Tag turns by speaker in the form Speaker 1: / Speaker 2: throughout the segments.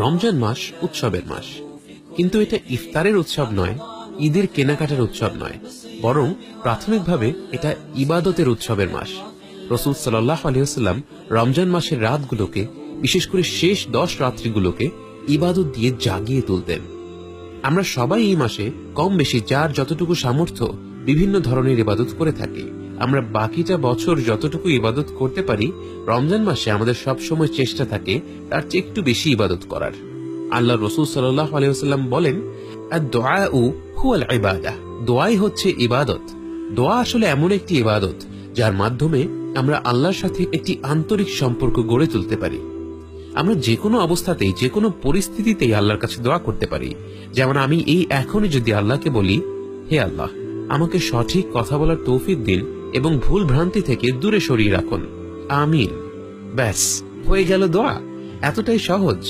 Speaker 1: রমজান মাস উৎসবের মাস, কিন্তু এটা ইফতারের উৎসব নয়, ঈদের কেনাকাটার উৎসব নয়, বরং প্রাথমিকভাবে এটা ইবাদতের উৎসবের মাস। রাসূল সাল্লাল্লাহু আলাইহি ওয়াসাল্লাম রমজান মাসের রাতগুলোকে, বিশেষ করে শেষ 10 রাত্রিগুলোকে ইবাদত দিয়ে জাগিয়ে তুলতেন। আমরা সবাই এই মাসে কম বেশি যার যতটুকু সামর্থ্য বিভিন্ন ধরনের ইবাদত করে থাকি। আমরা বাকিটা বছর যতটুকু ইবাদত করতে পারি, রমজান মাসে আমাদের সবসময় চেষ্টা থাকে তার চেয়ে একটু বেশি ইবাদত করার। আল্লাহ রাসূল সাল্লাল্লাহু আলাইহি ওয়াসাল্লাম বলেন, আদ-দুআউ হুয়াল ইবাদাহ, দোয়াই হচ্ছে ইবাদত। দোয়া আসলে এমন একটি ইবাদত যার মাধ্যমে আমরা আল্লাহর সাথে একটি আন্তরিক সম্পর্ক গড়ে তুলতে পারি। আমরা যে কোনো অবস্থাতেই, যে কোনো পরিস্থিতিতেই আল্লাহর কাছে দোয়া করতে পারি। যেমন আমি এই এখনই যদি আল্লাহকে বলি, হে আল্লাহ, আমাকে সঠিক কথা বলার তৌফিক দিন এবং ভুল ভ্রান্তি থেকে দূরে সরিয়ে রাখুন, আমিন, ব্যাস হয়ে গেল দোয়া। এতটাই সহজ।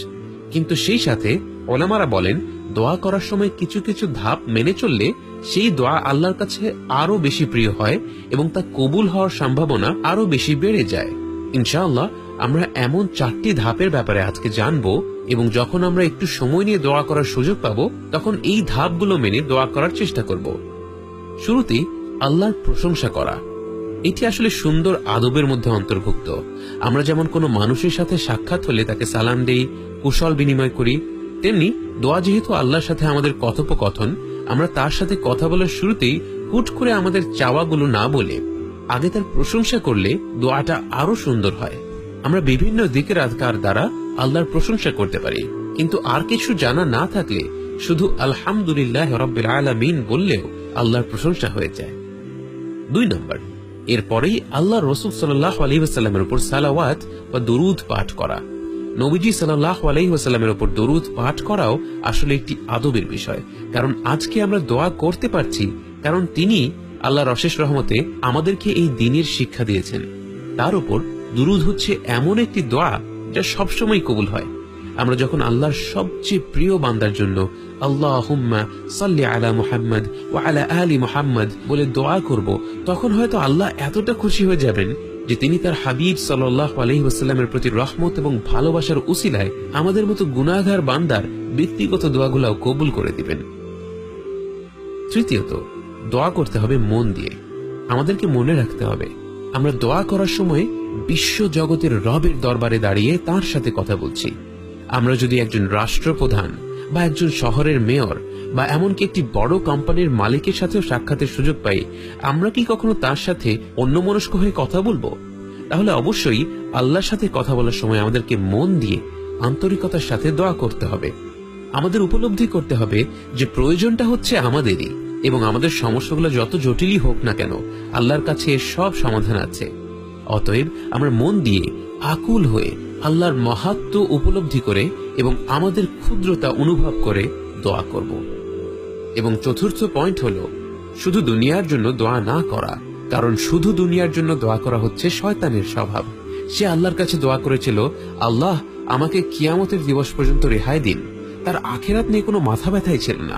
Speaker 1: কিন্তু সেই সাথে ওলামারা বলেন, দোয়া করার সময় কিছু কিছু ধাপ মেনে চললে সেই দোয়া আল্লাহর কাছে আরো বেশি প্রিয় হয় এবং তা কবুল হওয়ার সম্ভাবনা আরো বেশি বেড়ে যায়। ইনশাআল্লাহ আমরা এমন 4টি ধাপের ব্যাপারে আজকে জানবো, এবং যখন আমরা একটু সময় নিয়ে দোয়া করার সুযোগ পাবো, তখন এই ধাপগুলো মেনে দোয়া করার চেষ্টা করব। শুরুতেই আল্লাহর প্রশংসা করা। এটি আসলে সুন্দর আদবের মধ্যে অন্তর্ভুক্ত। আমরা যেমন কোনো মানুষের সাথে সাক্ষাৎ হলে তাকে সালাম দেই, কুশল বিনিময় করি, তেমনি দোয়া যেহেতু আল্লাহর সাথে আমাদের কথোপকথন, আমরা তার সাথে কথা বলার শুরুতেই হুট করে আমাদের চাওয়াগুলো না বলে আগে তার প্রশংসা করলে দোয়াটা আরো সুন্দর হয়। আমরা বিভিন্ন দিকের আযকার দ্বারা আল্লাহর প্রশংসা করতে পারি, কিন্তু আর কিছু জানা না থাকলে শুধু আলহামদুলিল্লাহ রাব্বিল আলামিন বললেও আল্লাহর প্রশংসা হয়ে যায়। 2 নম্বর, এরপরেই আল্লাহর রাসূল সাল্লাল্লাহু আলাইহি ওয়াসাল্লামের উপর সালাওয়াত বা দরুদ পাঠ করা। নবীজি সাল্লাল্লাহু আলাইহি ওয়াসাল্লামের উপর দরুদ পাঠ করাও আসলে একটি আদবের বিষয়। কারণ আজকে আমরা দোয়া করতে পারছি কারণ তিনি, আল্লাহর অশেষ রহমতে, আমাদেরকে এই দ্বীনের শিক্ষা দিয়েছেন। তার উপর দুরুদ হচ্ছে এমন একটি দোয়া যা সবসময় কবুল হয়। আমরা যখন আল্লাহর সবচেয়ে প্রিয় বান্দার জন্য আল্লাহুম্মা সাল্লি আলা মুহাম্মদ ওয়া আলা আলি মুহাম্মদ বলে দোয়া করব, তখন হয়তো আল্লাহ এতটা খুশি হয়ে যাবেন যে তিনি তার হাবিব সাল্লাল্লাহু আলাইহি ওয়াসাল্লামের প্রতি রহমত এবং ভালোবাসার উসিলায় আমাদের মতো গুনাহগার বান্দার ব্যক্তিগত দোয়াগুলোও কবুল করে দিবেন। তৃতীয়ত, দোয়া করতে হবে মন দিয়ে। আমাদেরকে মনে রাখতে হবে আমরা দোয়া করার সময় বিশ্ব জগতের রবের দরবারে দাঁড়িয়ে তার সাথে কথা বলছি। আমরা যদি একজন রাষ্ট্রপ্রধান বা একজন শহরের মেয়র বা এমনকি একটি বড় কোম্পানির মালিকের সাথেও সাক্ষাতের সুযোগ পাই, আমরা কি কখনো তার সাথে অন্যমনস্ক হয়ে কথা বলবো? তাহলে অবশ্যই আল্লাহর সাথে কথা বলার সময় আমাদেরকে মন দিয়ে আন্তরিকতার সাথে দোয়া করতে হবে। আমাদের উপলব্ধি করতে হবে যে প্রয়োজনটা হচ্ছে আমাদেরই, এবং আমাদের সমস্যাগুলো যত জটিলই হোক না কেন, আল্লাহর কাছে এর সব সমাধান আছে। অতএব আমরা মন দিয়ে আকুল হয়ে আল্লাহর মাহাত্ম্য উপলব্ধি করে এবং আমাদের ক্ষুদ্রতা অনুভব করে দোয়া করব। এবং চতুর্থ পয়েন্ট হলো, শুধু দুনিয়ার জন্য দোয়া না করা। কারণ শুধু দুনিয়ার জন্য দোয়া করা হচ্ছে শয়তানের স্বভাব। সে আল্লাহর কাছে দোয়া করেছিল, আল্লাহ আমাকে কিয়ামতের দিবস পর্যন্ত রেহাই দিন। তার আখিরাত নিয়ে কোনো মাথা ব্যথাই ছিল না।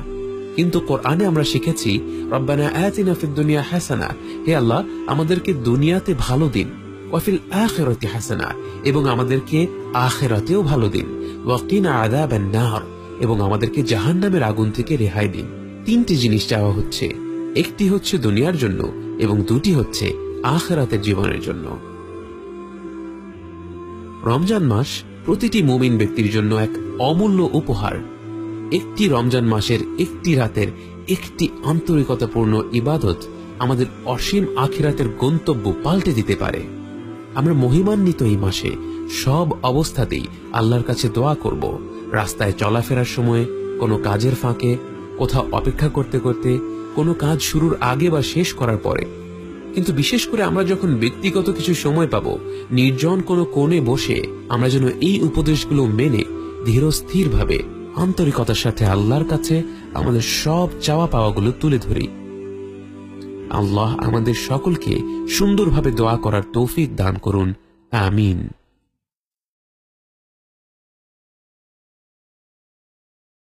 Speaker 1: কিন্তু কোরআনে আমরা শিখেছি, রব্বানা আতিনা ফিদ দুনিয়া হাসানা, হে আল্লাহ আমাদেরকে দুনিয়াতে ভালো দিন, ওয়া ফিল আখিরাতি হাসানা, এবং আমাদেরকে আখিরাতেও ভালো দিন, ওয়া কিনা আযাবান নার, এবং আমাদেরকে জাহান্নামের আগুন থেকে রেহাই দিন। 3টি জিনিস চাওয়া হচ্ছে, একটি হচ্ছে দুনিয়ার জন্য এবং 2টি হচ্ছে আখিরাতের জীবনের জন্য। রমজান মাস প্রতিটি মুমিন ব্যক্তির জন্য এক অমূল্য উপহার। একটি রমজান মাসের একটি রাতের একটি আন্তরিকতাপূর্ণ ইবাদত আমাদের অসীম আখিরাতের গন্তব্য পাল্টে দিতে পারে। আমরা মহিমান্বিত এই মাসে সব অবস্থাতেই আল্লাহর কাছে দোয়া করব। রাস্তায় চলাফেরার সময়, কোনো কাজের ফাঁকে, কোথাও অপেক্ষা করতে করতে, কোনো কাজ শুরুর আগে বা শেষ করার পরে। কিন্তু বিশেষ করে আমরা যখন ব্যক্তিগত কিছু সময় পাবো, নির্জন কোনো কোণে বসে আমরা যেন এই উপদেশগুলো মেনে ধীরস্থিরভাবে আন্তরিকতার সাথে আল্লাহর কাছে আমাদের সব চাওয়া পাওয়াগুলো তুলে ধরি। আল্লাহ আমাদের সকলকে সুন্দরভাবে দোয়া করার তৌফিক দান করুন, আমিন।